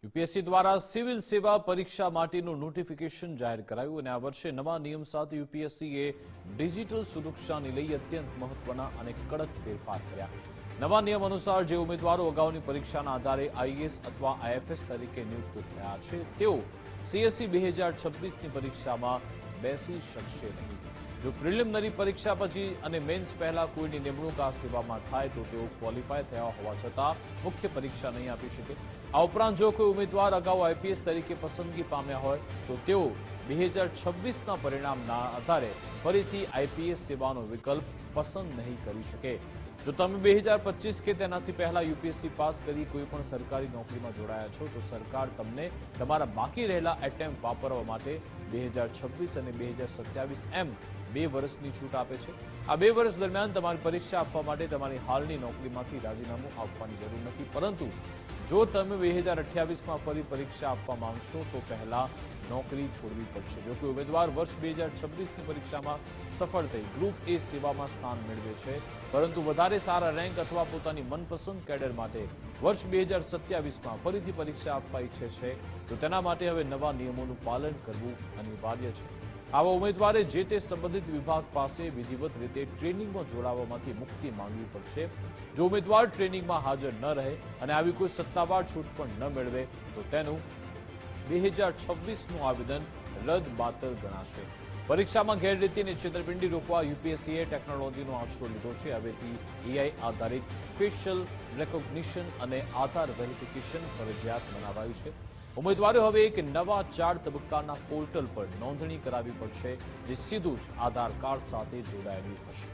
UPSC દ્વારા civil સેવા પરીક્ષા માટેનું નોટિફિકેશન જાહેર કરાયું અને આ વર્ષે નવા નિયમ સાથે યુપીએસસીએ ડિજિટલ સુરક્ષાને લઈ અત્યંત મહત્વના અને કડક ફેરફાર કર્યા. નવા નિયમ અનુસાર જે ઉમેદવારો અગાઉની પરીક્ષાના આધારે આઈએએસ અથવા આઈએફએસ તરીકે નિયુક્ત થયા છે તેઓ સીએસસી 2026ની પરીક્ષામાં બેસી શકશે નહીં. જો પ્રિલિમિનરી પરીક્ષા પછી અને મેન્સ પહેલા કોઈની નિમણૂક આ સેવામાં થાય તો તેઓ ક્વોલિફાય થયા હોવા છતાં મુખ્ય પરીક્ષા નહીં આપી શકે. આ ઉપરાંત જો કોઈ ઉમેદવાર અગાઉ આઈપીએસ તરીકે પસંદગી પામ્યા હોય તો તેઓ 2026ના પરિણામના આધારે ફરીથી આઈપીએસ સેવાનો વિકલ્પ પસંદ નહીં કરી શકે. જો તમે 2025 કે તેનાથી પહેલા યુપીએસસી પાસ કરી કોઈ પણ સરકારી નોકરીમાં જોડાયા છો તો સરકાર તમને તમારા બાકી રહેલા એટેમ્પ વાપરવા માટે 2026 અને 2027 એમ 2 વર્ષની છૂટ આપે છે. આ 2 વર્ષ દરમિયાન તમારી પરીક્ષા આપવા માટે તમારી હાલની નોકરીમાંથી રાજીનામું આપવાની જરૂર નથી. પરંતુ જો તમે 2028માં ફરી પરીક્ષા આપવા માંગશો તો પહેલા નોકરી છોડવી પડશે. જો કોઈ ઉમેદવાર વર્ષ 2026ની પરીક્ષામાં સફળ થઈ ગ્રુપ એ સેવામાં સ્થાન મેળવે છે પરંતુ વધારે સારા રેન્ક અથવા પોતાની મનપસંદ કેડર માટે વર્ષ 2027માં ફરીથી પરીક્ષા આપવા ઈચ્છે છે તો તેના માટે હવે નવા નિયમોનું પાલન કરવું અનિવાર્ય છે. આવા ઉમેદવારે જે તે સંબંધિત વિભાગ પાસે વિધિવત રીતે ટ્રેનિંગમાં જોડાવામાંથી મુક્તિ માંગવી પડશે. જો ઉમેદવાર ટ્રેનિંગમાં હાજર ન રહે અને આવી કોઈ સત્તાવાર છૂટ પણ ન મેળવે તો તેનું 2026નું આવેદન રદ-બાતલ ગણાશે. પરીક્ષામાં ગેરરીતિ અને છેતરપિંડી રોકવા યુપીએસસીએ ટેકનોલોજીનો આશરો લીધો છે. હવેથી એઆઈ આધારિત ફેશિયલ રેકોગ્નિશન અને આધાર વેરિફિકેશન ફરજિયાત બનાવાયું છે. ઉમેદવારો હવે એક નવા 4 તબક્કાના પોર્ટલ પર નોંધણી કરાવવી પડશે જે સીધું જ આધાર કાર્ડ સાથે જોડાયેલું હશે.